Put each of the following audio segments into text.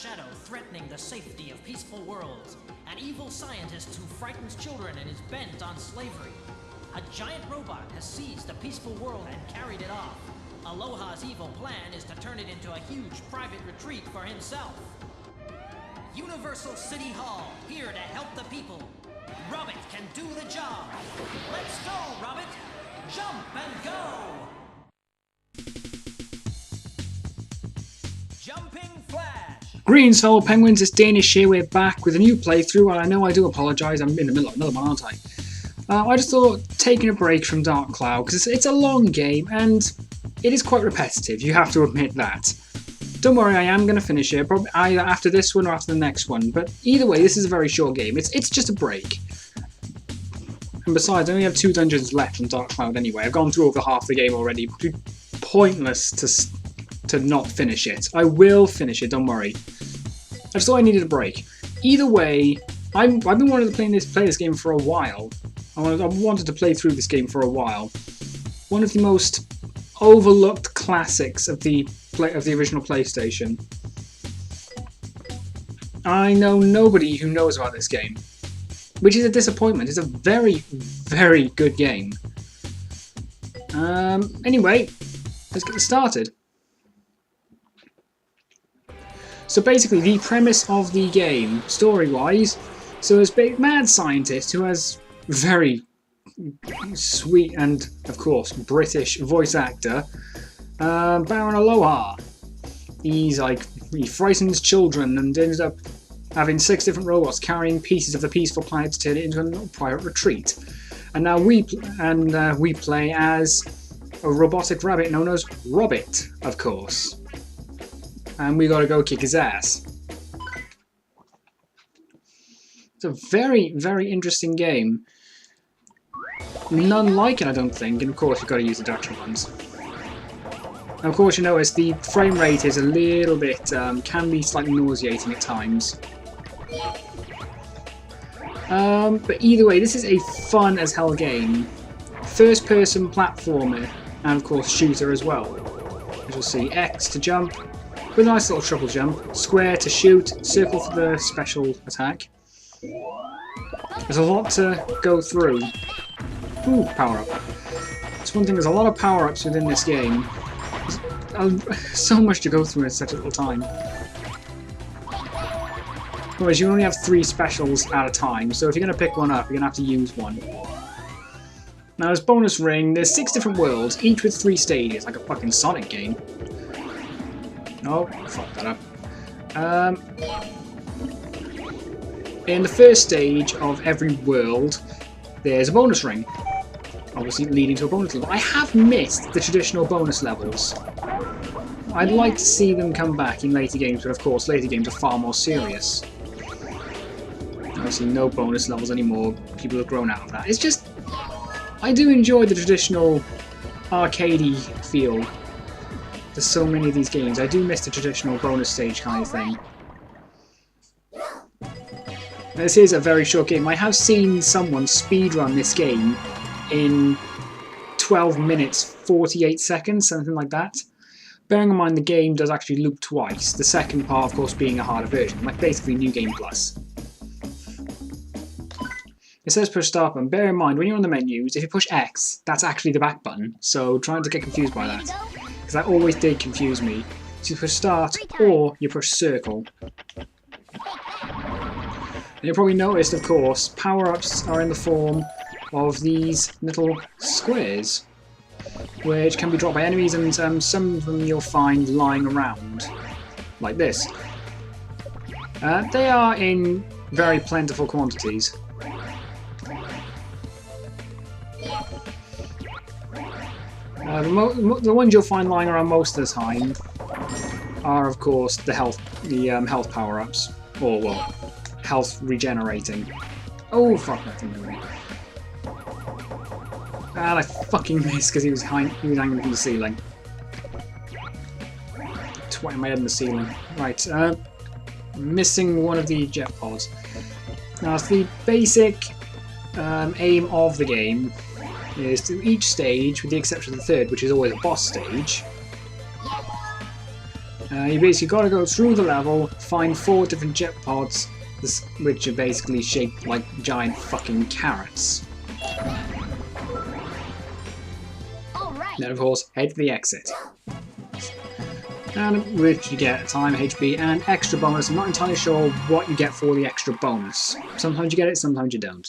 shadow threatening the safety of peaceful worlds. An evil scientist who frightens children and is bent on slavery. A giant robot has seized the peaceful world and carried it off. Aloha's evil plan is to turn it into a huge private retreat for himself. Universal City Hall, here to help the people. Robert can do the job. Let's go, Robert! Jump and go! JumpingFlash! Greetings fellow penguins, it's Danish here. We're back with a new playthrough, and I know I do apologise, I'm in the middle of another one, aren't I? I just thought taking a break from Dark Cloud, because it's a long game and it is quite repetitive, you have to admit that. Don't worry, I am going to finish it, probably either after this one or after the next one, but either way, this is a very short game. It's just a break. And besides, I only have 2 dungeons left in Dark Cloud anyway. I've gone through over half the game already. It would be pointless to not finish it. I will finish it, don't worry. I just thought I needed a break. Either way, I've been wanting to play this game for a while. I wanted to play through this game for a while. One of the most overlooked classics of the original PlayStation. I know nobody who knows about this game, which is a disappointment. It's a very, very good game. Anyway, let's get started. So basically, the premise of the game, story-wise, so there's a mad scientist who has very sweet and, of course, British voice actor, Baron Aloha. He frightens children and ends up having 6 different robots carrying pieces of the peaceful planet to turn it into a private retreat. And now we play as a robotic rabbit known as Robert, of course. And we gotta go kick his ass. It's a very, very interesting game. None like it, I don't think, and of course you've got to use the Dutch ones. And of course you notice the frame rate is a little bit, can be slightly nauseating at times. But either way, this is a fun as hell game. First person platformer, and of course shooter as well. As you'll see, X to jump, with a nice little triple jump, square to shoot, circle for the special attack. There's a lot to go through. Ooh, power up. That's one thing, there's a lot of power-ups within this game. There's so much to go through in such a little time. Whereas you only have 3 specials at a time, so if you're going to pick one up, you're going to have to use one. Now there's bonus ring, there's 6 different worlds, each with 3 stages, like a fucking Sonic game. Oh, fuck that up. In the first stage of every world, there's a bonus ring, obviously leading to a bonus level. I have missed the traditional bonus levels. I'd like to see them come back in later games, but of course later games are far more serious. Obviously no bonus levels anymore, people have grown out of that. It's just, I do enjoy the traditional arcadey feel. There's so many of these games, I do miss the traditional bonus stage kind of thing. This is a very short game. I have seen someone speedrun this game in 12 minutes, 48 seconds, something like that. Bearing in mind the game does actually loop twice, the second part of course being a harder version, like basically New Game Plus. It says push start button. Bear in mind when you're on the menus, if you push X, that's actually the back button, so try not to get confused by that. Because that always did confuse me. So you push start, or you push circle. And you'll probably noticed, of course, power-ups are in the form of these little squares, which can be dropped by enemies, and some of them you'll find lying around, like this. They are in very plentiful quantities. The ones you'll find lying around most of the time are, of course, the health power-ups, or well, health regenerating. Oh fuck that thing away. And I fucking missed because he was hanging from the ceiling. Twatting my head in the ceiling. Right, missing one of the jet pods. Now, the basic aim of the game is to each stage, with the exception of the third, which is always a boss stage, You basically got to go through the level, find 4 different jet pods, which are basically shaped like giant fucking carrots. Then, of course, head for the exit. And which you get time, HP, and extra bonus. I'm not entirely sure what you get for the extra bonus. Sometimes you get it, sometimes you don't.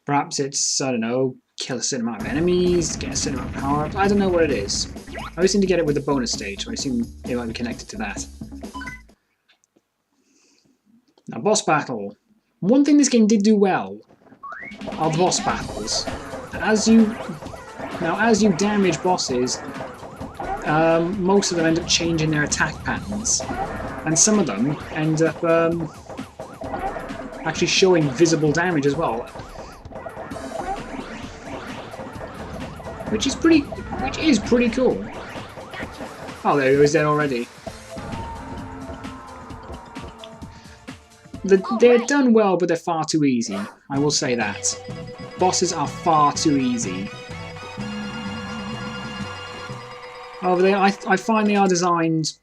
Perhaps it's, I don't know, kill a certain amount of enemies, get a certain amount of power-ups. I don't know what it is. I always seem to get it with the bonus stage, so I assume it might be connected to that. Now, boss battle. One thing this game did do well are the boss battles. As you damage bosses, most of them end up changing their attack patterns, and some of them end up actually showing visible damage as well, which is pretty cool. Oh, there he is dead already. They're done well, but they're far too easy. I will say that. Bosses are far too easy. However, I find they are designed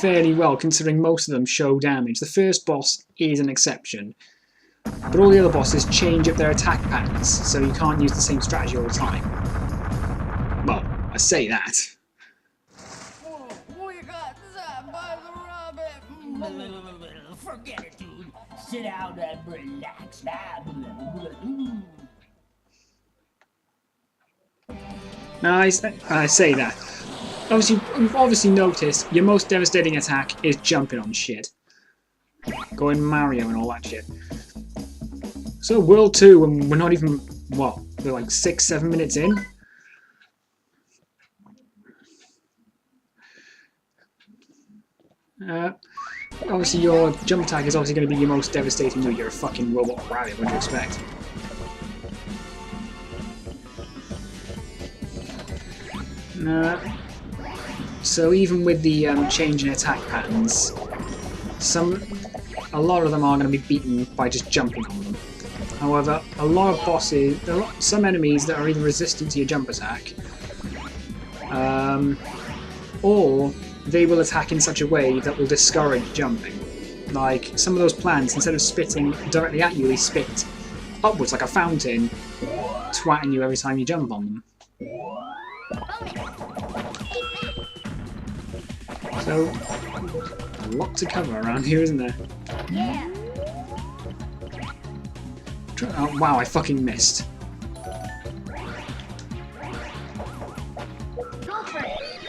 fairly well, considering most of them show damage. The first boss is an exception, but all the other bosses change up their attack patterns, so you can't use the same strategy all the time. Well, I say that. Forget it, dude. Sit down and relax. Now, I say that. Obviously, you've obviously noticed your most devastating attack is jumping on shit. Going Mario and all that shit. So, World 2, and we're not even, what, we're like 6-7 minutes in? Obviously, your jump attack is obviously going to be your most devastating move. You're a fucking robot rabbit, what do you expect? So even with the change in attack patterns, a lot of them are going to be beaten by just jumping on them. However, a lot of bosses, some enemies that are either resistant to your jump attack, or they will attack in such a way that will discourage jumping. Like some of those plants, instead of spitting directly at you, they spit upwards like a fountain, twatting you every time you jump on them. So, a lot to cover around here, isn't there? Yeah. Oh, wow, I fucking missed.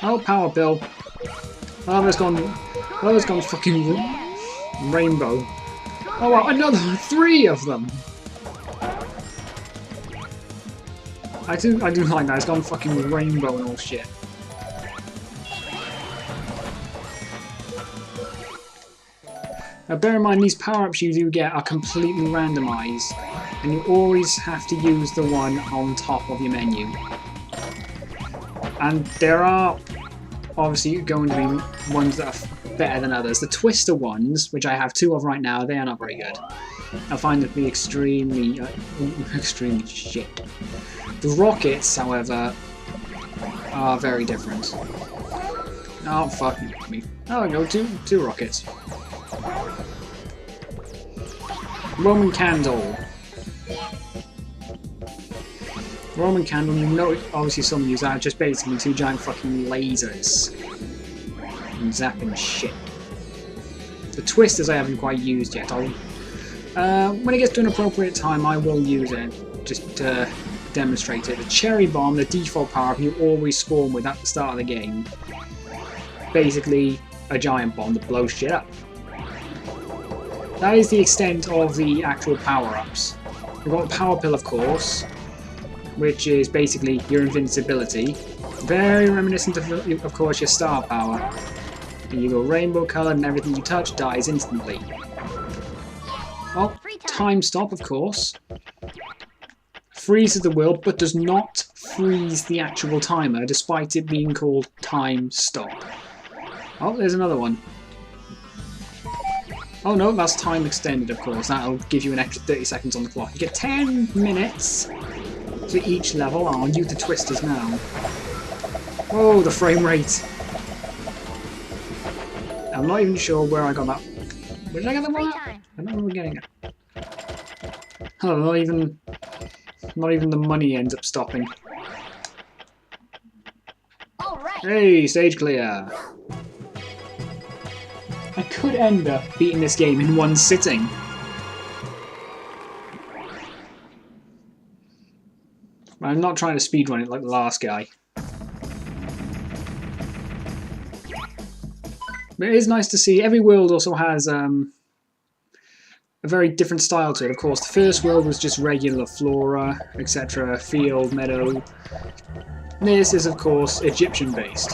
Oh, power pill. Oh, there's gone fucking rainbow. Oh, wow, another 3 of them. I do like that. It's gone fucking rainbow and all shit. Now bear in mind, these power-ups you do get are completely randomised, and you always have to use the one on top of your menu. And there are obviously going to be ones that are better than others. The twister ones, which I have 2 of right now, they are not very good. I find them to be extremely shit. The rockets, however, are very different. Oh, fuck me. Oh, I go two rockets. Roman candle. Roman candle, you know, obviously some use that, just basically 2 giant fucking lasers. And zapping shit. The twisters I haven't quite used yet. When it gets to an appropriate time, I will use it, just to demonstrate it. The cherry bomb, the default power-up you always spawn with at the start of the game. Basically, a giant bomb that blows shit up. That is the extent of the actual power-ups. We've got the power pill, of course, which is basically your invincibility. Very reminiscent of course, your star power. And you go rainbow coloured and everything you touch dies instantly. Oh, time stop, of course. Freezes the world, but does not freeze the actual timer, despite it being called time stop. Oh, there's another one. Oh no, that's time extended, of course. That'll give you an extra 30 seconds on the clock. You get 10 minutes for each level. I'll use the twisters now. Oh, the frame rate. I'm not even sure where I got that. Where did I get that one? I don't remember getting it. Oh, not even the money ends up stopping. Hey, stage clear. I could end up beating this game in one sitting. I'm not trying to speedrun it like the last guy. But it is nice to see. Every world also has a very different style to it. Of course, the first world was just regular flora, etc., field, meadow. This is, of course, Egyptian-based,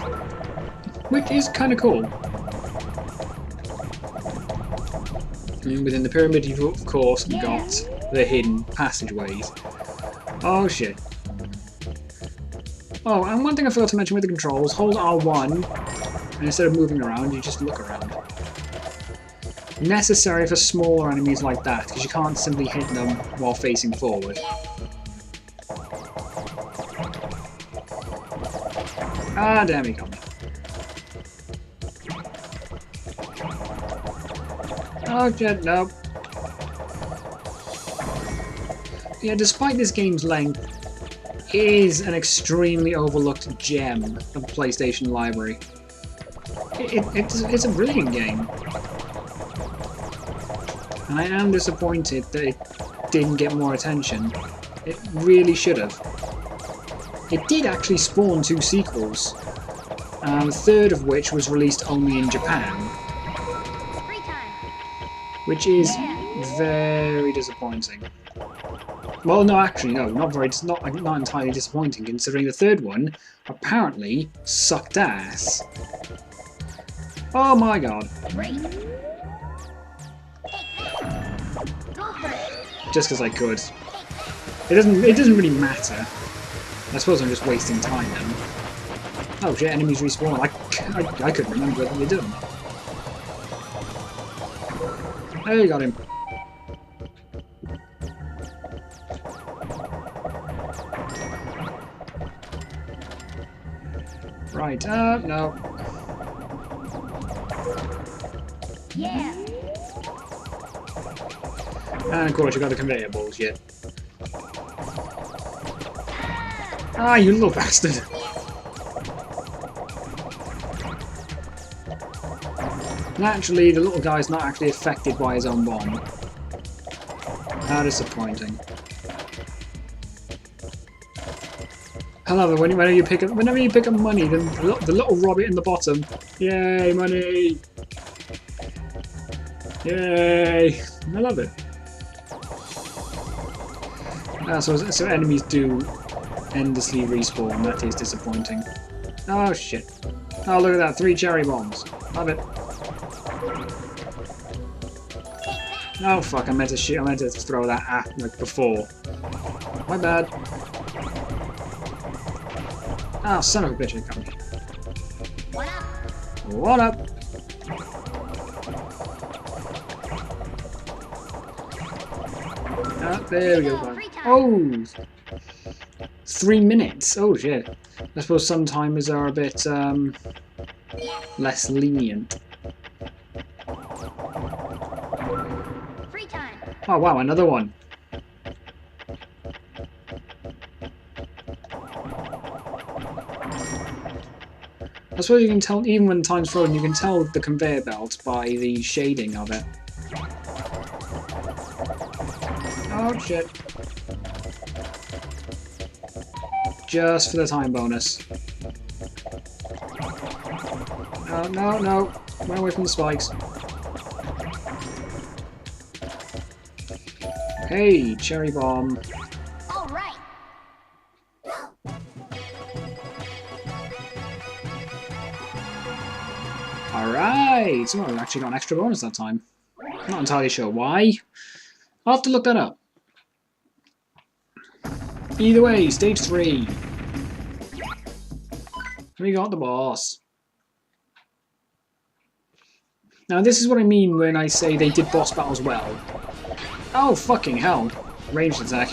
which is kind of cool. And within the pyramid, you've, of course, got the hidden passageways. Oh, shit. Oh, and one thing I forgot to mention with the controls, hold R1, and instead of moving around, you just look around. Necessary for smaller enemies like that, because you can't simply hit them while facing forward. Ah, damn, he got me. Oh, shit, no. Yeah, despite this game's length, it is an extremely overlooked gem of the PlayStation library. It's a brilliant game. And I am disappointed that it didn't get more attention. It really should have. It did actually spawn 2 sequels, the third of which was released only in Japan. Which is very disappointing. Well, no, actually, no, not entirely disappointing, considering the third one apparently sucked ass. Oh my god. Just because I could. It doesn't really matter. I suppose I'm just wasting time then. Oh shit, enemies respawn. I couldn't remember whether they did or not. Oh, you got him. Right, no. Yeah. And of course you got the conveyor bullshit. Ah, you little bastard! Naturally, the little guy's not actually affected by his own bomb. How disappointing. I love it whenever you pick up money, then the little rabbit in the bottom. Yay, money! Yay! I love it. So enemies do endlessly respawn. That is disappointing. Oh shit! Oh look at that! 3 cherry bombs. Love it. Oh fuck! I meant to throw that like before. My bad. Oh, son of a bitch, I got me. What up? Ah, there we go. Oh! 3 minutes. Oh shit. I suppose some timers are a bit less lenient. Oh wow, another one. I suppose you can tell, even when time's frozen, you can tell the conveyor belt by the shading of it. Oh shit. Just for the time bonus. No, no, no. Run away from the spikes. Hey, cherry bomb. Alright! So I actually got an extra bonus that time. Not entirely sure why. I'll have to look that up. Either way, stage 3. We got the boss. Now this is what I mean when I say they did boss battles well. Oh fucking hell. Ranged attack.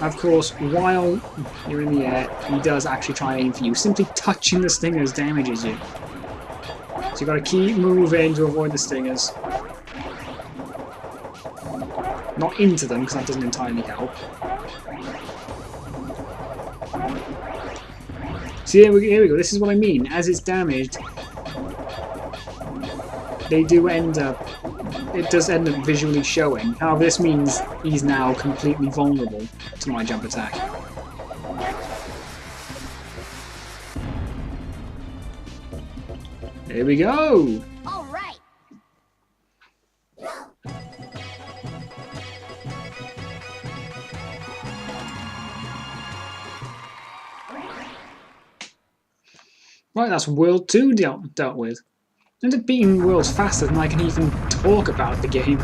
Of course, while you're in the air, he does actually try and aim for you. Simply touching the stingers damages you. So you got to keep moving to avoid the stingers. Not into them, because that doesn't entirely help. See, here we go. This is what I mean. As it's damaged, they do end up... It does end up visually showing. However, this means he's now completely vulnerable to my jump attack. There we go! All right. Right, that's World 2 dealt with. I ended up beating worlds faster than I can even talk about the game.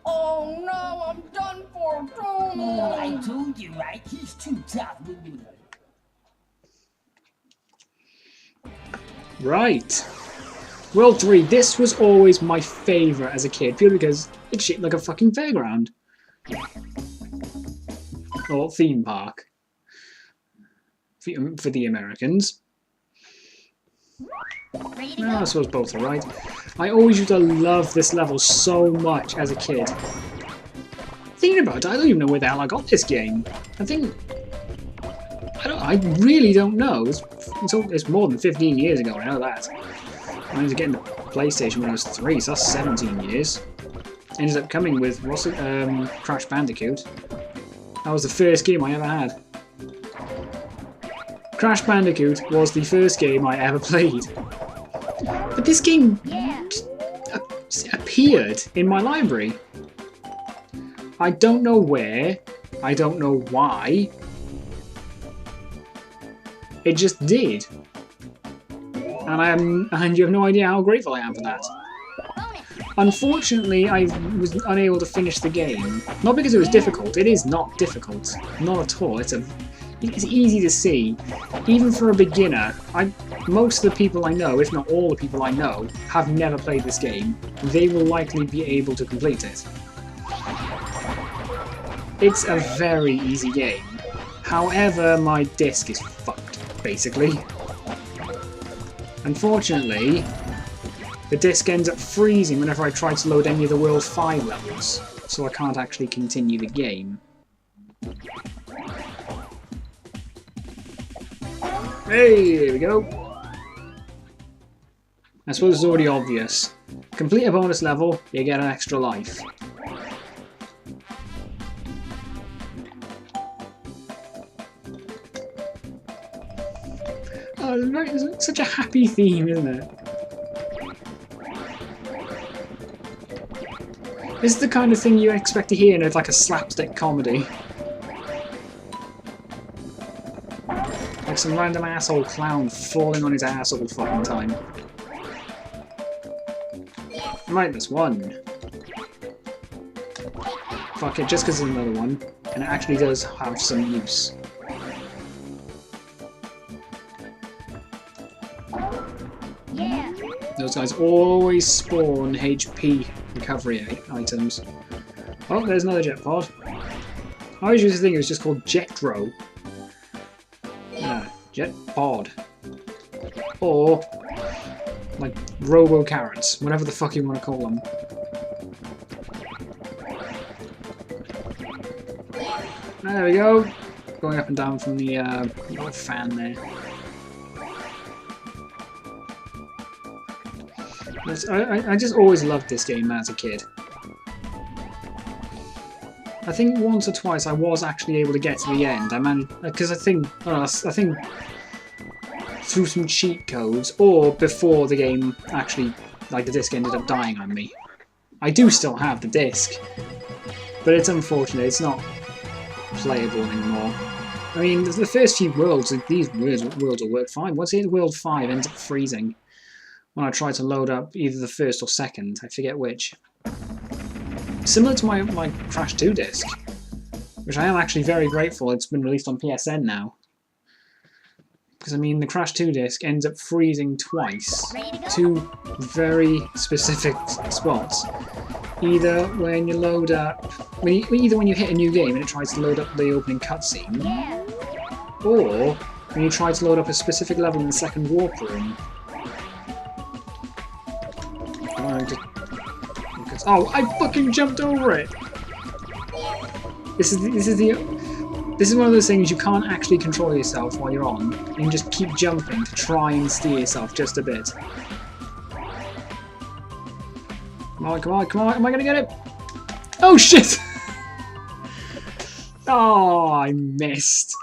Oh no, I'm done for. Oh, I told you, right? He's too tough. Right. World 3, this was always my favourite as a kid, purely because it's shaped like a fucking fairground. Or theme park. For the Americans. Well, I suppose both are right. I always used to love this level so much as a kid. Thinking about it, I don't even know where the hell I got this game. I really don't know. It's more than 15 years ago, I know that. I ended up getting the PlayStation when I was 3, so that's 17 years. Ended up coming with, Crash Bandicoot. That was the first game I ever had. Crash Bandicoot was the first game I ever played. But this game appeared in my library. I don't know where, I don't know why. It just did. And you have no idea how grateful I am for that. Unfortunately, I was unable to finish the game. Not because it was difficult, it is not difficult. Not at all. It's easy to see. Even for a beginner, most of the people I know, if not all the people I know, have never played this game. They will likely be able to complete it. It's a very easy game. However, my disc is fucked, basically. Unfortunately, the disc ends up freezing whenever I try to load any of the World 5 levels, so I can't actually continue the game. Hey, there we go. I suppose it's already obvious. Complete a bonus level, you get an extra life. Oh, it's such a happy theme, isn't it? This is the kind of thing you expect to hear in like a slapstick comedy. Like some random asshole clown falling on his ass all the fucking time. Right, there's one. Fuck it, just because there's another one. And it actually does have some use. Yeah. Those guys always spawn HP recovery items. Oh, there's another jet pod. I always used to think it was just called Jetro. No, jet pod. Or, like, Robo Carrots, whatever the fuck you want to call them. There we go. Going up and down from the little fan there. I just always loved this game as a kid. I think once or twice I was actually able to get to the end. I managed, because I think through some cheat codes, or before the game actually, like the disc ended up dying on me. I do still have the disc, but it's unfortunate. It's not playable anymore. I mean, the first few worlds, these worlds will work fine. Once it World 5 ends up freezing when I try to load up either the first or second, I forget which. Similar to my Crash 2 disc, which I am actually very grateful it's been released on PSN now. Because I mean, the Crash 2 disc ends up freezing twice, two very specific spots. Either when you load up, either when you hit a new game and it tries to load up the opening cutscene, or when you try to load up a specific level in the second warp room. Oh, I fucking jumped over it! This is one of those things you can't actually control yourself while you're on. You can just keep jumping to try and steer yourself just a bit. Come on, come on, come on! Am I gonna get it? Oh shit! Oh, I missed.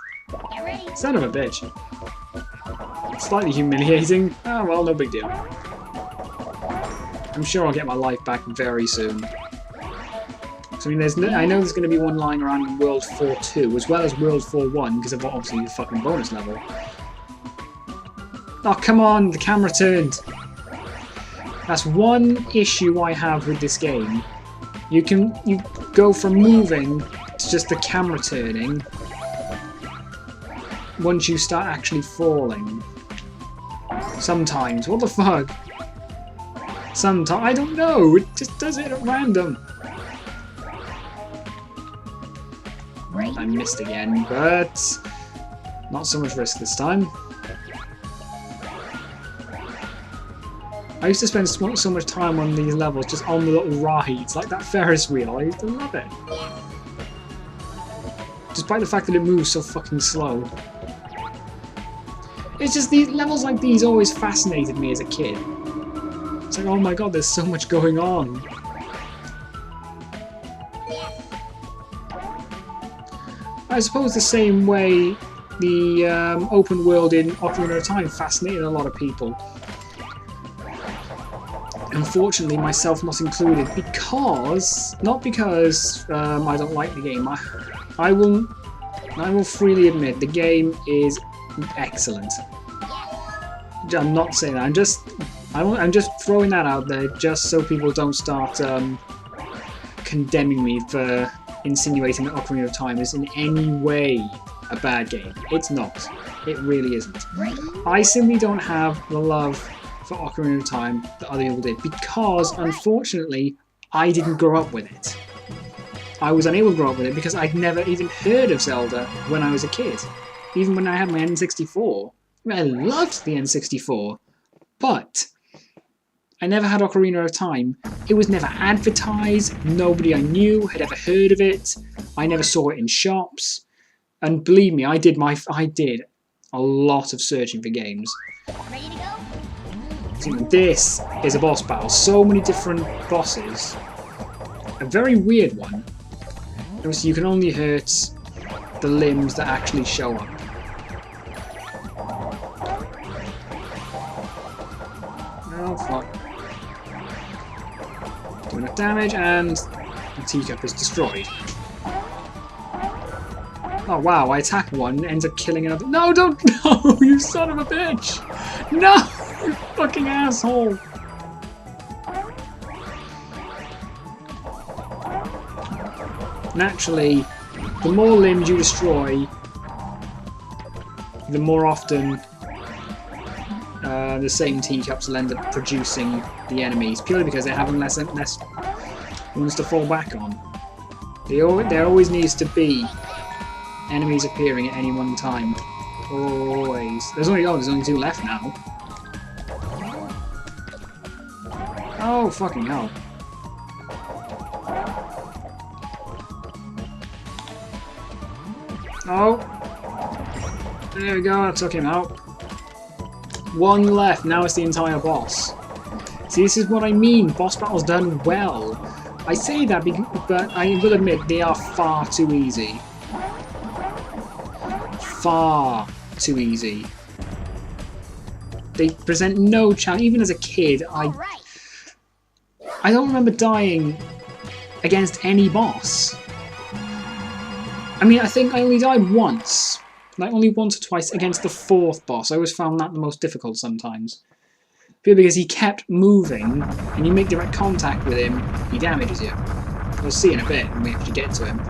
Son of a bitch. Slightly humiliating. Oh well, no big deal. I'm sure I'll get my life back very soon. So, I mean, I know there's going to be one lying around in World 4-2, as well as World 4-1, because of obviously the fucking bonus level. Oh, come on, the camera turned. That's one issue I have with this game. You go from moving to just the camera turning once you start actually falling. Sometimes. What the fuck? Sometimes. I don't know. It just does it at random. I missed again, but not so much risk this time. I used to spend so much time on these levels just on the little rides, like that Ferris wheel. I used to love it. Despite the fact that it moves so fucking slow. It's just these levels like these always fascinated me as a kid. It's like, oh my god, there's so much going on. I suppose the same way the open world in Ocarina of Time fascinated a lot of people. Unfortunately, myself not included, not because I don't like the game. I will freely admit the game is excellent. I'm not saying that. I'm just throwing that out there just so people don't start condemning me for insinuating that Ocarina of Time is in any way a bad game. It's not. It really isn't. I simply don't have the love for Ocarina of Time that other people did because, unfortunately, I didn't grow up with it. I was unable to grow up with it because I'd never even heard of Zelda when I was a kid. Even when I had my N64. I mean, I loved the N64, but I never had Ocarina of Time. It was never advertised. Nobody I knew had ever heard of it. I never saw it in shops. And believe me, I did a lot of searching for games. Ready to go? See, this is a boss battle. So many different bosses. A very weird one. Obviously, you can only hurt the limbs that actually show up. Oh fuck. Do enough damage and the teacup is destroyed. Oh wow, I attack one, ends up killing another. No, don't! No, you son of a bitch! No! You fucking asshole! Naturally, the more limbs you destroy, the more often the same teacups will end up producing the enemies, purely because they're having less ones to fall back on. There always needs to be enemies appearing at any one time. Always. There's only 2 left now. Oh fucking hell. Oh. There we go, I took him out. 1 left, now it's the entire boss. See, this is what I mean, boss battles done well. I say that, but I will admit they are far too easy. Far too easy. They present no challenge. Even as a kid, I don't remember dying against any boss. I mean, I think I only died once. Like, only once or twice against the 4th boss. I always found that the most difficult sometimes. Purely because he kept moving, and you make direct contact with him, he damages you. We'll see in a bit when we actually get to him.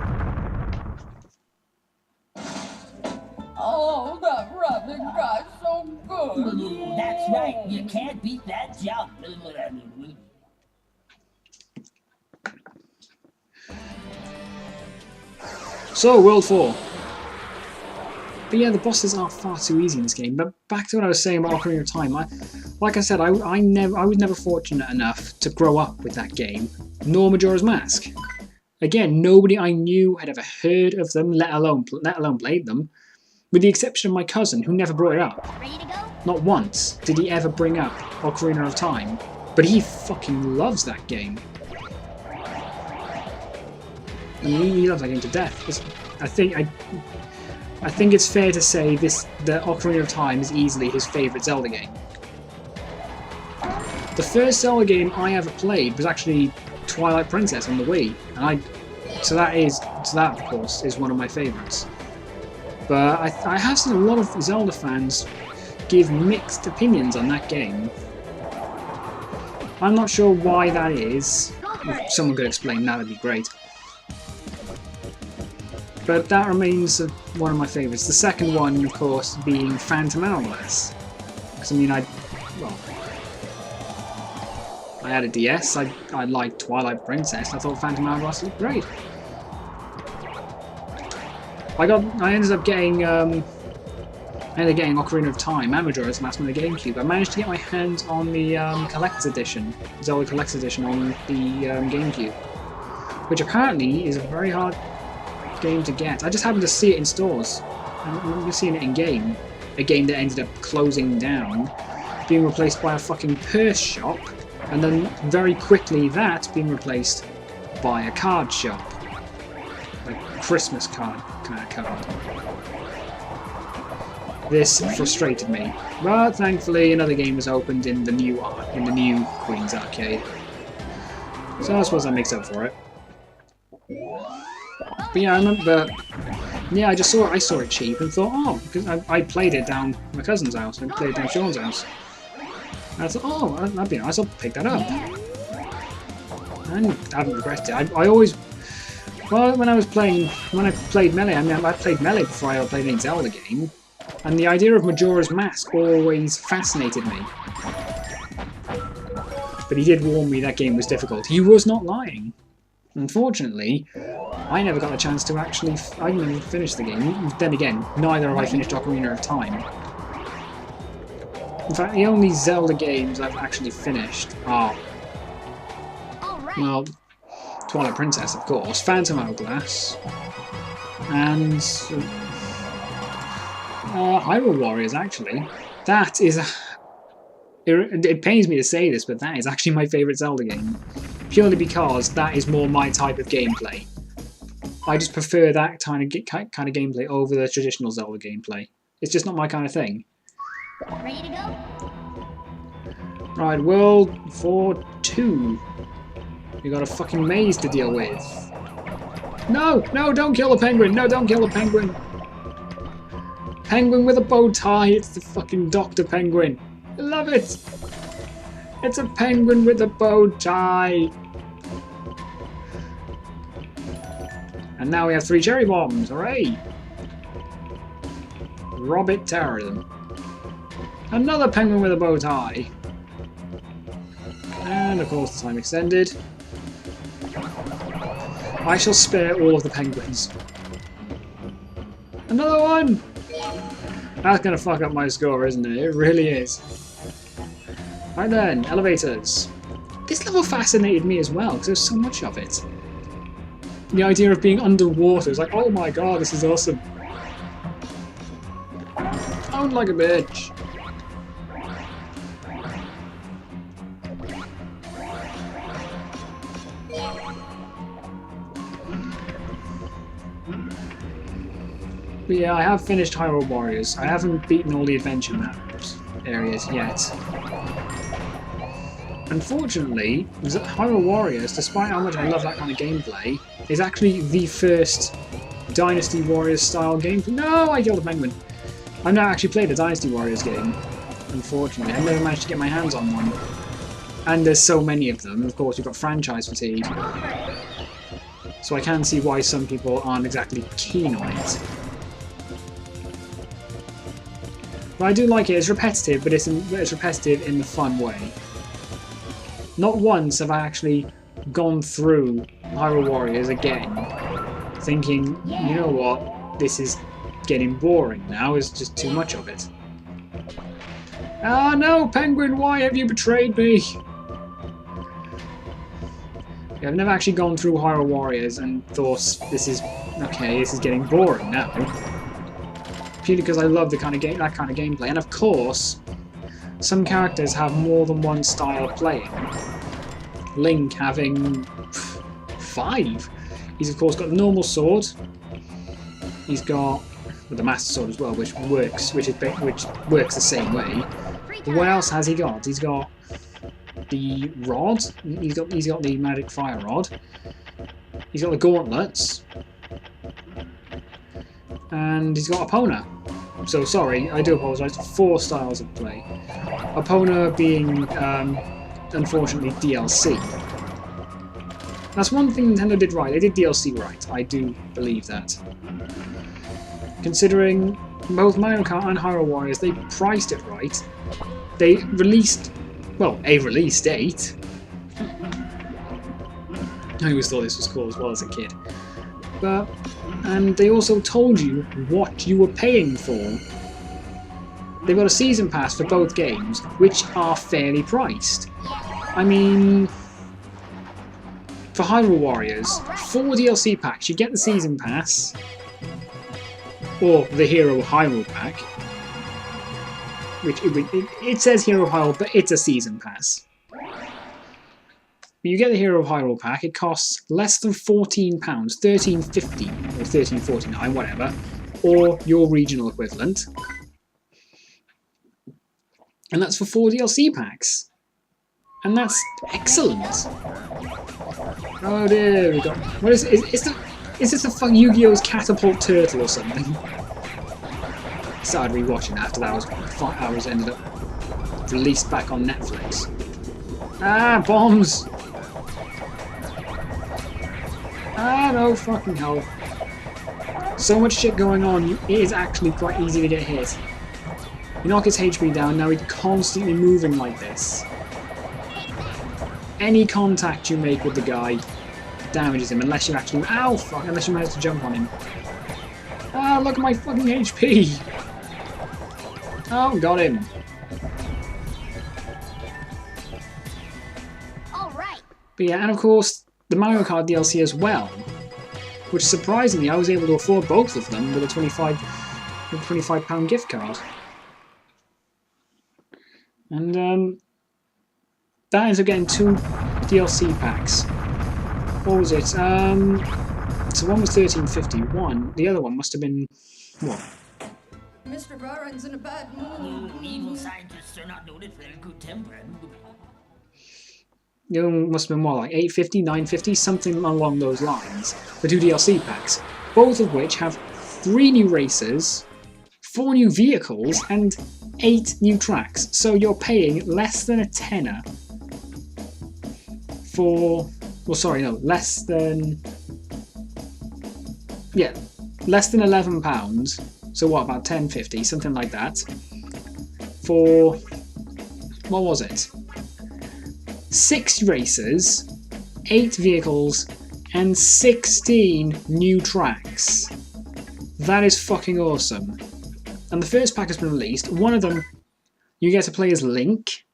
Oh, that rabbit guy's so good. That's right, you can't beat that jump. So, World 4. But yeah, the bosses are far too easy in this game. But back to what I was saying about Ocarina of Time. Like I said, I was never fortunate enough to grow up with that game, nor Majora's Mask. Again, nobody I knew had ever heard of them, let alone played them, with the exception of my cousin, who never brought it up. Ready to go? Not once did he ever bring up Ocarina of Time, but he fucking loves that game. He loves that game to death. I think it's fair to say that Ocarina of Time is easily his favourite Zelda game. The first Zelda game I ever played was actually Twilight Princess on the Wii, and so that of course is one of my favourites. But I have seen a lot of Zelda fans give mixed opinions on that game. I'm not sure why that is. If someone could explain that, would be great. But that remains one of my favourites. The second one, of course, being Phantom Hourglass. Because I mean, I had a DS. I liked Twilight Princess. I thought Phantom Hourglass looked great. I ended up getting Ocarina of Time and Majora's Mask on the GameCube. I managed to get my hands on the Collector's Edition, Zelda Collector's Edition on the GameCube, which apparently is a very hard game to get. I just happened to see it in stores. I remember seeing it in game. A game that ended up closing down, being replaced by a fucking purse shop, and then very quickly that being replaced by a card shop. Like Christmas card kind of card. This frustrated me. But thankfully another game was opened in the new Queen's Arcade. So I suppose that makes up for it. But yeah, I remember. Yeah, I saw it cheap and thought, oh, because I played it down my cousin's house. I played it down Sean's house. And I thought, oh, that'd be nice. I'll pick that up. And I haven't regretted it. I always, well, when I played Melee, I mean, I played Melee before I played any Zelda game, and the idea of Majora's Mask always fascinated me. But he did warn me that game was difficult. He was not lying. Unfortunately, I never got a chance to actually. I never finished the game. Then again, neither have I finished Ocarina of Time. In fact, the only Zelda games I've actually finished are, well, Twilight Princess, of course, Phantom Hourglass, and Hyrule Warriors. Actually, that is. It pains me to say this, but that is actually my favourite Zelda game. Purely because that is more my type of gameplay. I just prefer that kind of gameplay over the traditional Zelda gameplay. It's just not my kind of thing. Ready to go? Right, World 4-2. We got a fucking maze to deal with. No! No, don't kill the penguin! No, don't kill the penguin! Penguin with a bow tie, it's the fucking Dr. Penguin. I love it! It's a penguin with a bow tie! And now we have 3 cherry bombs, hooray! Robbit terrorism. Another penguin with a bow tie! And of course the time extended. I shall spare all of the penguins. Another one! That's gonna fuck up my score, isn't it? It really is. Right then, elevators. This level fascinated me as well, because there's so much of it. The idea of being underwater is like, oh my god, this is awesome. Sound like a bitch. But yeah, I have finished Hyrule Warriors. I haven't beaten all the adventure maps areas yet. Unfortunately, Hyrule Warriors, despite how much I love that kind of gameplay, is actually the first Dynasty Warriors style gameplay. No, I killed a penguin. I've not actually played a Dynasty Warriors game, unfortunately. I've never managed to get my hands on one. And there's so many of them. Of course, you've got franchise fatigue. So I can see why some people aren't exactly keen on it. But I do like it. It's repetitive, but it's repetitive in the fun way. Not once have I actually gone through Hyrule Warriors again, thinking, you know what, this is getting boring now. It's just too much of it. Ah no, Penguin, why have you betrayed me? Yeah, I've never actually gone through Hyrule Warriors and thought this is okay. This is getting boring now. Purely because I love the kind of that kind of gameplay, and of course, some characters have more than one style of playing. Link having 5. He's of course got the normal sword. He's got the Master Sword as well, which works the same way. But what else has he got? He's got the rod. He's got the magic fire rod. He's got the gauntlets, and he's got Epona. So sorry, I do apologise. 4 styles of play. Epona being unfortunately DLC. That's one thing Nintendo did right. They did DLC right. I do believe that. Considering both Mario Kart and Hyrule Warriors, they priced it right. They released, well, a release date. I always thought this was cool as well as a kid. And they also told you what you were paying for. They've got a season pass for both games, which are fairly priced. I mean, for Hyrule Warriors, 4 DLC packs. You get the season pass, or the Hero Hyrule pack. Which it says Hero Hyrule, but it's a season pass. You get the Hero Hyrule pack. It costs less than £14, £13.50 or £13.49, whatever, or your regional equivalent. And that's for 4 DLC packs. And that's excellent. Oh dear, we got. What is this a fucking Yu-Gi-Oh's Catapult Turtle or something? Started rewatching after that was ended up released back on Netflix. Ah, bombs! Ah, no fucking hell. So much shit going on, it is actually quite easy to get hit. You knock his HP down, now he's constantly moving like this. Any contact you make with the guy damages him, unless you actually... Ow, fuck, unless you manage to jump on him. Ah, look at my fucking HP! Oh, got him. Alright. But yeah, and of course, the Mario Kart DLC as well. Which, surprisingly, I was able to afford both of them with a £25 gift card. And, that ends up getting 2 DLC packs. What was it? So one was £13.51. The other one must have been what? Mr. Varen's in a bad mood. Evil scientists are not noted for their good temper. The other one must have been more like £8.50, £9.50, something along those lines. The 2 DLC packs, both of which have 3 new races, 4 new vehicles, and 8 new tracks. So you're paying less than a tenner for, well, sorry, no, less than £11. So what, about £10.50, something like that, for, what was it? 6 races, 8 vehicles, and 16 new tracks. That is fucking awesome. And the first pack has been released. One of them, you get to play as Link,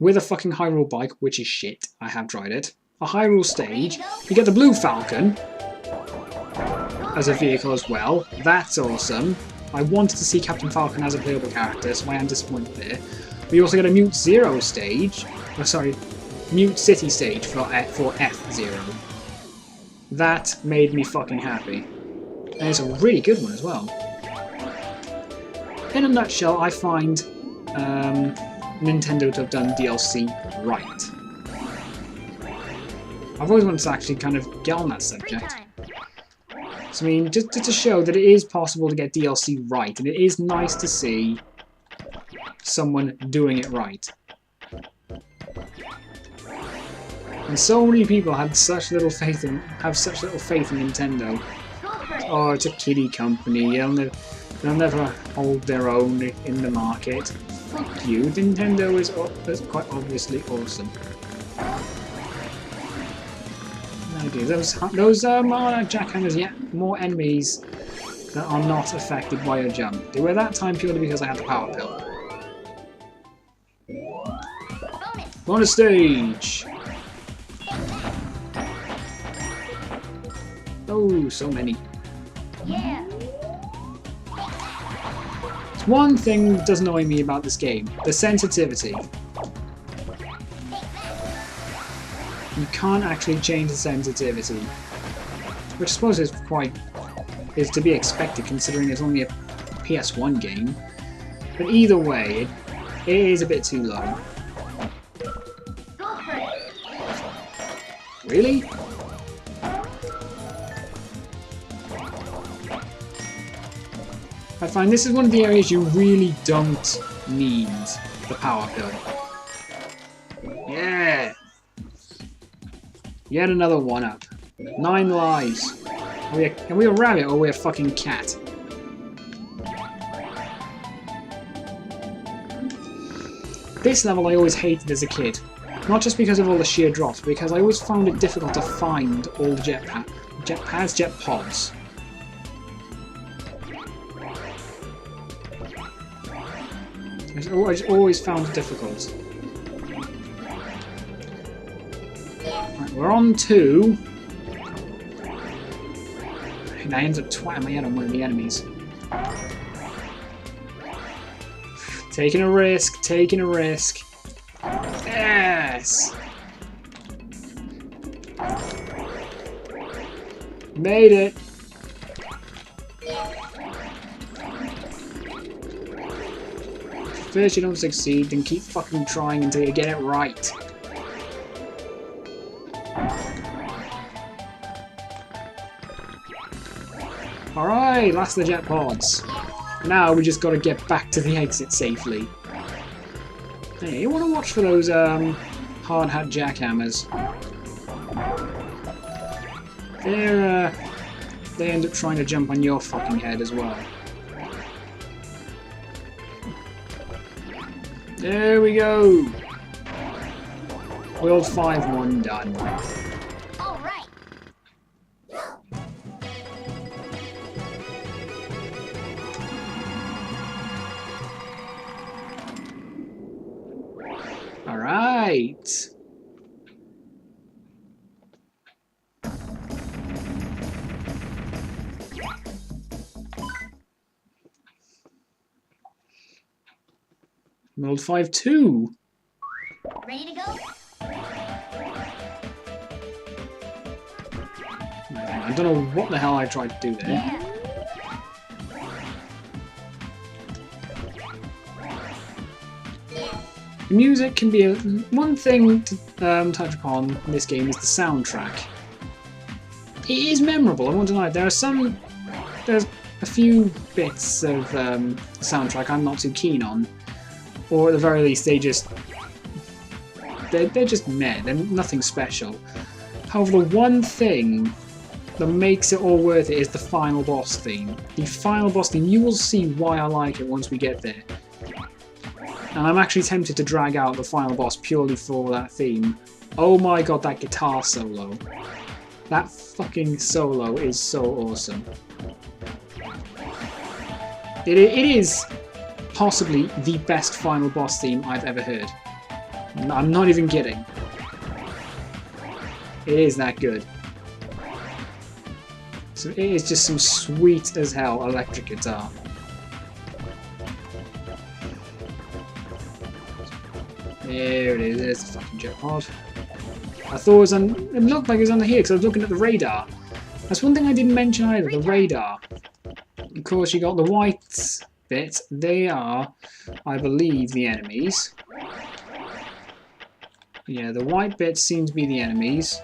with a fucking Hyrule bike, which is shit. I have tried it. A Hyrule stage. You get the Blue Falcon as a vehicle as well. That's awesome. I wanted to see Captain Falcon as a playable character, so I am disappointed there. But you also get a Mute Zero stage. Oh, sorry, Mute City stage for F-Zero. That made me fucking happy. And it's a really good one as well. In a nutshell, I find Nintendo to have done DLC right. I've always wanted to actually kind of get on that subject. So I mean, just to show that it is possible to get DLC right, and it is nice to see someone doing it right. And so many people have such little faith in Nintendo. Oh, it's a kiddie company. They'll never hold their own in the market. Fuck you. Nintendo is quite obviously awesome. No, dude, those jackhammers, yeah, more enemies. that are not affected by your jump. They were that time purely because I had the power pill. Bonus stage! Oh, so many. Yeah. It's one thing that does annoy me about this game. The sensitivity. You can't actually change the sensitivity. Which I suppose is to be expected considering it's only a PS1 game. But either way, it is a bit too low. Really? I find this is one of the areas you really don't need the power pill. Yeah! Yet another one-up. 9 lives. Are we a rabbit or are we a fucking cat? This level I always hated as a kid. Not just because of all the sheer drops, but because I always found it difficult to find all the jet pods. I just always found it difficult. Right, we're on 2. And I ended up twatting my head on one of the enemies. Taking a risk, taking a risk. Yes! Made it! First you don't succeed, then keep fucking trying until you get it right. Alright, last of the jet pods. Now we just gotta get back to the exit safely. Hey, you wanna watch for those hard hat jackhammers? They end up trying to jump on your fucking head as well. There we go! World 5-1 done. Alright. Alright! World 5-2. Ready to go? I don't know what the hell I tried to do there. Yeah. The music can be one thing to touch upon in this game is the soundtrack. It is memorable, I won't deny it. There's a few bits of the soundtrack I'm not too keen on. Or at the very least, they're just meh. They're nothing special. However, the one thing that makes it all worth it is the final boss theme. The final boss theme, you will see why I like it once we get there. And I'm actually tempted to drag out the final boss purely for that theme. Oh my god, that guitar solo. That fucking solo is so awesome. It is possibly the best final boss theme I've ever heard. I'm not even kidding. It is that good. So it is just some sweet as hell electric guitar. There it is, there's the fucking jet pod. I thought it was on, it looked like it was under here because I was looking at the radar. That's one thing I didn't mention either, the radar. Of course you got the white bits, they are, I believe, the enemies. Yeah, the white bits seem to be the enemies.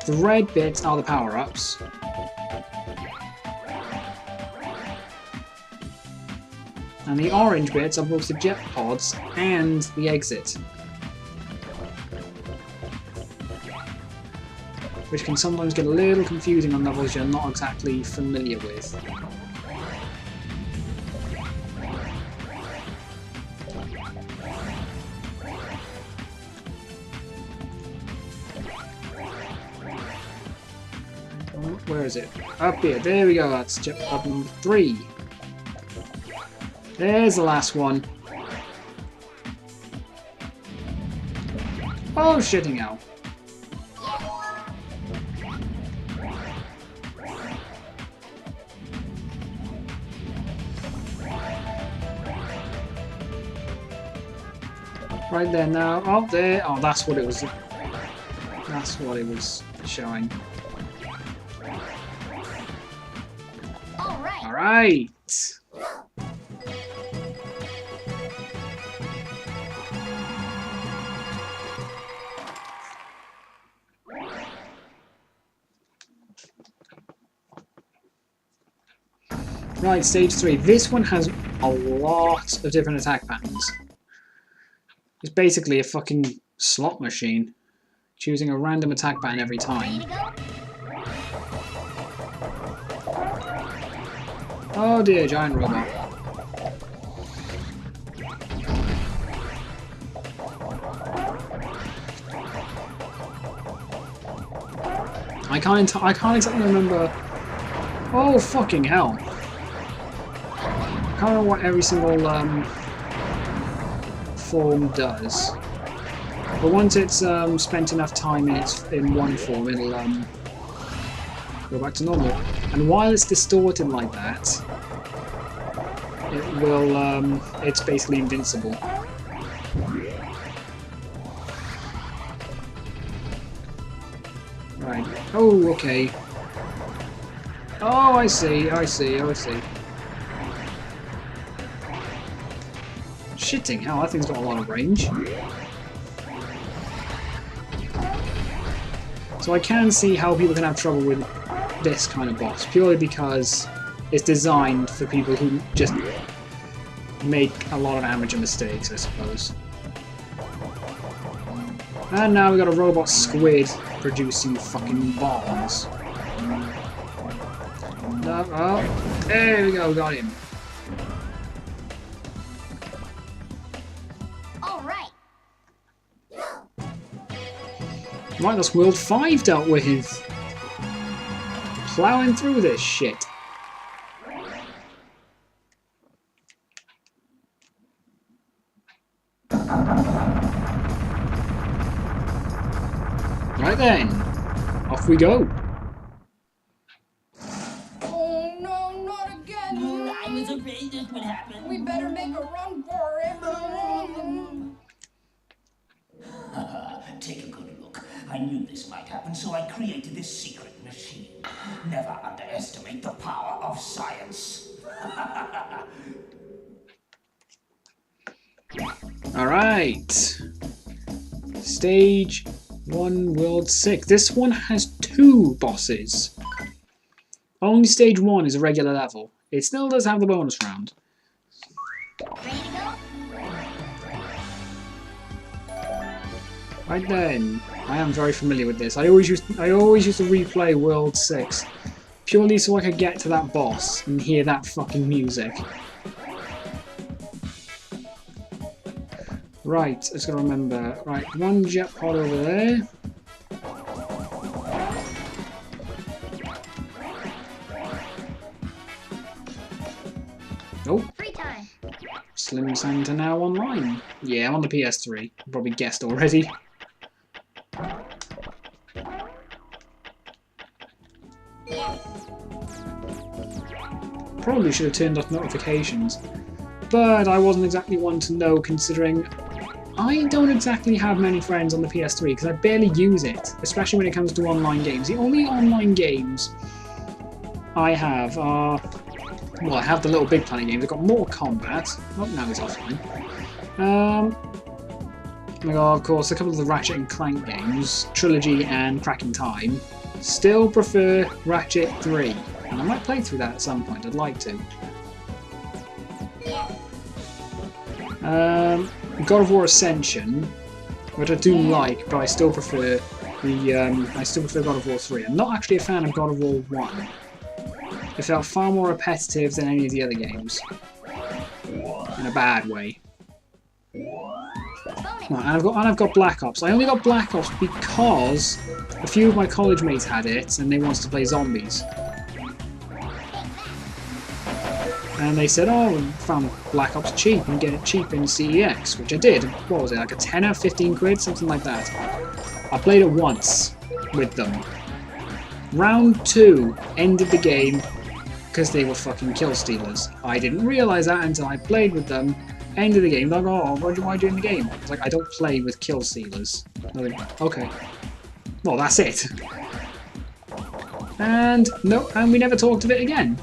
The red bits are the power-ups. And the orange bits are both the jet pods and the exit. Which can sometimes get a little confusing on levels you're not exactly familiar with. Where is it? Up here. There we go. That's checkpoint number 3. There's the last one. Oh, shitting out. Right there now. Oh, there. Oh, that's what it was. That's what it was showing. All right. Right, stage 3. This one has a lot of different attack patterns. It's basically a fucking slot machine, choosing a random attack pattern every time. Oh dear, giant robot. I can't exactly remember. Oh fucking hell! I can't remember what every single form does. But once it's spent enough time in one form, it'll go back to normal. And while it's distorted like that, it will it's basically invincible. Right. Oh, okay. Oh, I see. Shitting hell, that thing's got a lot of range. So I can see how people can have trouble with this kind of boss, purely because it's designed for people who just make a lot of amateur mistakes, I suppose. And now we've got a robot squid producing fucking bombs. No, oh, there we go, got him. Right, that's World 5 dealt with. Plowing through this shit. Right then, off we go. Oh no, not again. I was afraid this would happen. We better make a run for it. Take a good look. I knew this might happen, so I created this secret machine. Never underestimate the power of science. Alright. Stage 1, World 6. This one has 2 bosses. Only stage 1 is a regular level. It still does have the bonus round. Right then, I am very familiar with this. I always used to replay World 6 purely so I could get to that boss and hear that fucking music. Right, I just gotta remember. Right, one jet pod over there. Oh. Slim Santa now online. Yeah, I'm on the PS3. You probably guessed already. Probably should have turned off notifications, but I wasn't exactly one to know, considering I don't exactly have many friends on the PS3 because I barely use it, especially when it comes to online games. The only online games I have are, well, I have the Little Big Planet games. I've got Mortal Kombat. Oh, now it's offline. I got, of course, a couple of the Ratchet and Clank games, Trilogy and Cracking Time. Still prefer Ratchet 3. And I might play through that at some point, I'd like to. God of War Ascension, which I do like, but I still prefer God of War 3. I'm not actually a fan of God of War 1. It felt far more repetitive than any of the other games. In a bad way. Right, and I've got Black Ops. I only got Black Ops because a few of my college mates had it and they wanted to play zombies. And they said, oh, we found Black Ops cheap and get it cheap in CEX, which I did. What was it, like a tenner, 15 quid, something like that. I played it once with them. Round 2 ended the game because they were fucking kill stealers. I didn't realise that until I played with them. End of the game, like, oh, why are you in the game? It's like, I don't play with kill stealers. Like, okay. Well, that's it. And, no, and we never talked of it again.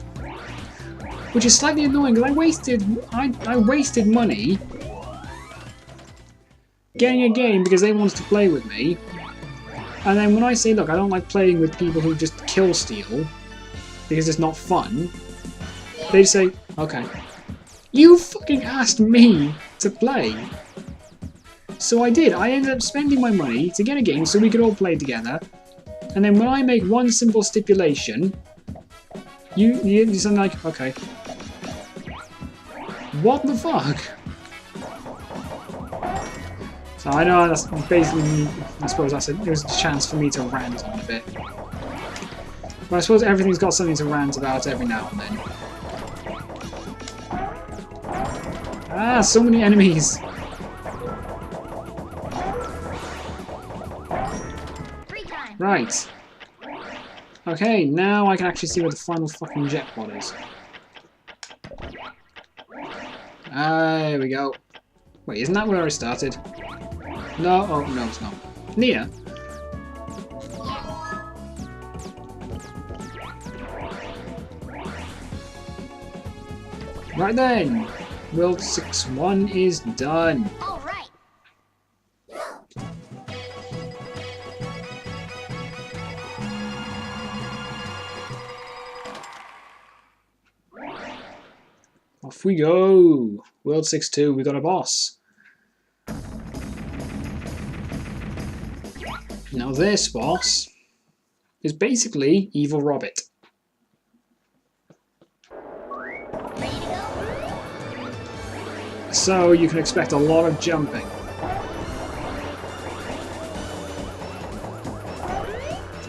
Which is slightly annoying, because I wasted money getting a game because they wanted to play with me. And then when I say, look, I don't like playing with people who just kill steal, because it's not fun, they say, okay. You fucking asked me to play. So I did. I ended up spending my money to get a game so we could all play together. And then when I make one simple stipulation, you sound like, okay. What the fuck? So I know that's basically, I suppose it was a chance for me to rant on a bit. But I suppose everything's got something to rant about every now and then. Ah, so many enemies! Right. Okay, now I can actually see where the final fucking jet pod is. There we go. Wait, isn't that where I started? No, oh, no it's not. Near? Right then! World 6-1 is done. All right. Off we go! World 6-2, we got a boss. Now this boss is basically Evil Robert. So you can expect a lot of jumping.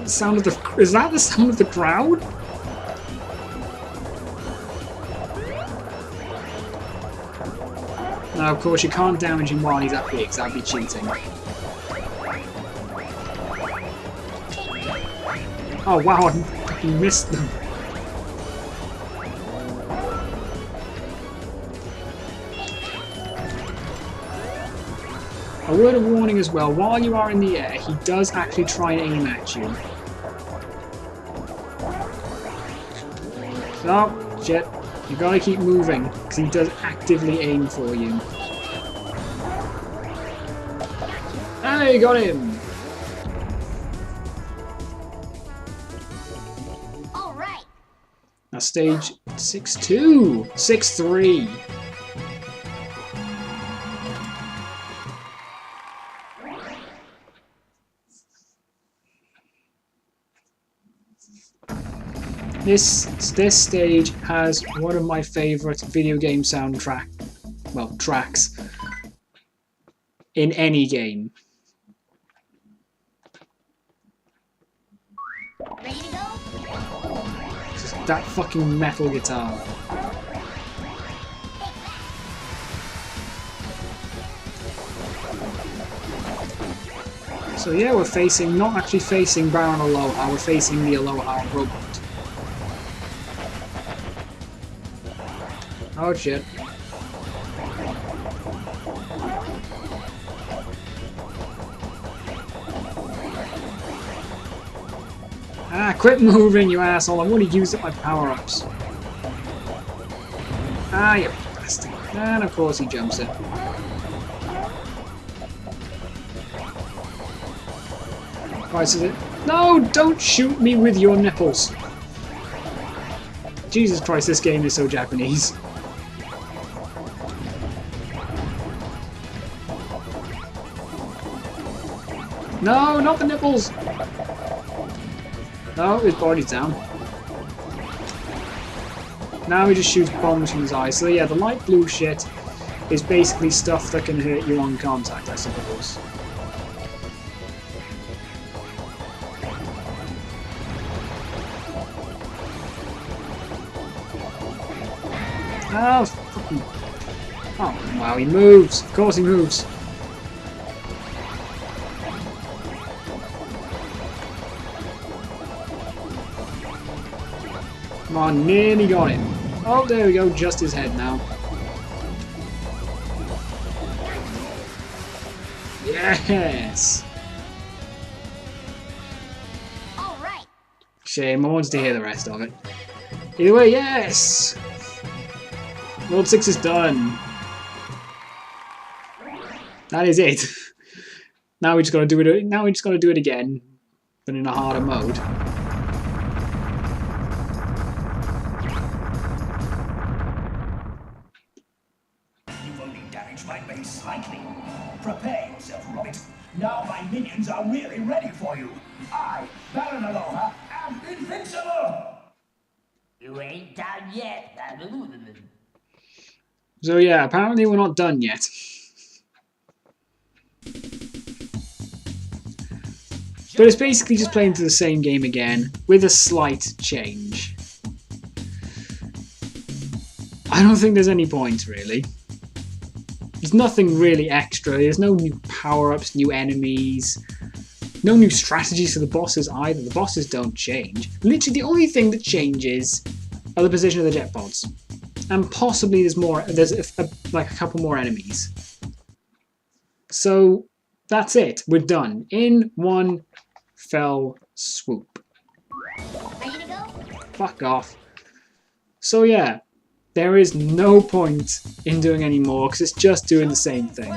Is that the sound of the crowd? Now of course you can't damage him while he's up here because that'd be cheating. Oh wow, I fucking missed them. A word of warning as well, while you are in the air, he does actually try and aim at you. So, shit, you gotta keep moving, because he does actively aim for you. Hey, got him! Alright. Now stage 6-2, 6-3. This stage has one of my favourite video game tracks in any game. Ready to go? That fucking metal guitar. So yeah, we're not actually facing Baron Aloha, we're facing the Aloha robot. Oh shit. Ah, quit moving, you asshole. I'm going to use up my power-ups. Ah, you bastard. And of course he jumps it. Right, so no, don't shoot me with your nipples. Jesus Christ, this game is so Japanese. No, not the nipples! No, his body's down. Now he just shoots bombs from his eyes. So yeah, the light blue shit is basically stuff that can hurt you on contact, I suppose. Oh, fucking... Oh, wow, he moves. Of course he moves. Come on, nearly got it. Oh, there we go, just his head now. Yes! All right. Shame, I wanted to hear the rest of it. Either way, yes! World 6 is done. That is it. Now we just gotta do it. Now we just gotta do it again, but in a harder mode. You've only damaged my base slightly. Prepare yourself, Robert. Now my minions are really ready for you. I, Baron Aloha, am invincible! You ain't done yet. So yeah, apparently we're not done yet. But it's basically just playing through the same game again, with a slight change. I don't think there's any point, really. There's nothing really extra. There's no new power-ups, new enemies, no new strategies for the bosses either. The bosses don't change. Literally, the only thing that changes are the position of the jet pods. And possibly there's like a couple more enemies. So that's it. We're done. In one fell swoop. Ready to go? Fuck off. So yeah, there is no point in doing any more because it's just doing the same thing.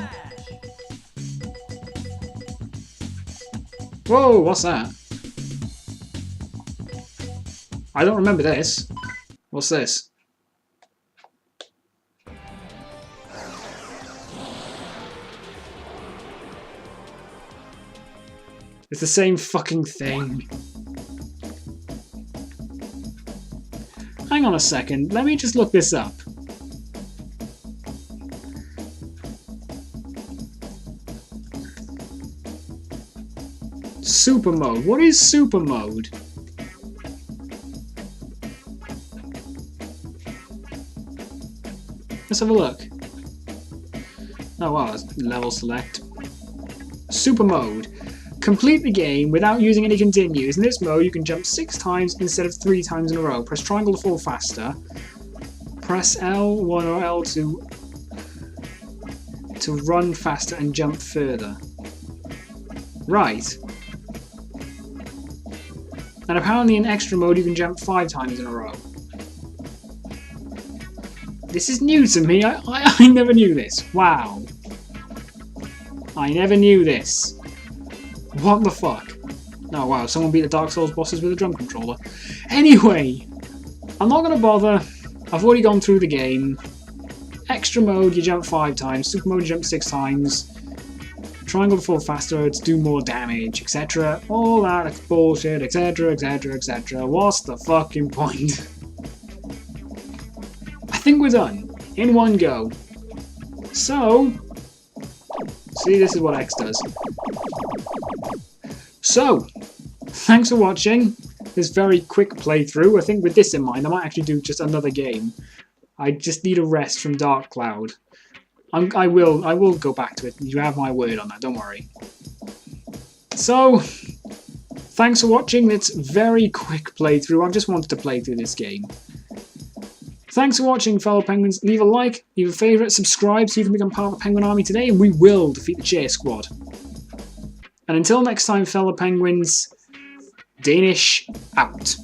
Whoa, what's that? I don't remember this. What's this? It's the same fucking thing. Hang on a second, let me just look this up. Super mode. What is super mode? Let's have a look. Oh wow, that's level select. Super mode. Complete the game without using any continues. In this mode, you can jump 6 times instead of 3 times in a row. Press triangle to fall faster. Press L1 or L2 to run faster and jump further. Right. And apparently in extra mode, you can jump 5 times in a row. This is new to me. I never knew this. Wow. I never knew this. What the fuck? Oh wow, someone beat the Dark Souls bosses with a drum controller. Anyway, I'm not going to bother. I've already gone through the game. Extra mode, you jump 5 times. Super mode, you jump 6 times. Triangle to fall faster to do more damage, etc. All that bullshit, etc, etc, etc. What's the fucking point? I think we're done. In one go. So, see, this is what X does. So, thanks for watching this very quick playthrough. I think with this in mind, I might actually do just another game. I just need a rest from Dark Cloud. I will go back to it. You have my word on that, don't worry. So, thanks for watching this very quick playthrough. I just wanted to play through this game. Thanks for watching, fellow penguins. Leave a like, leave a favourite, subscribe so you can become part of the Penguin Army today, and we will defeat the Chair Squad. And until next time, fellow penguins, Danish out.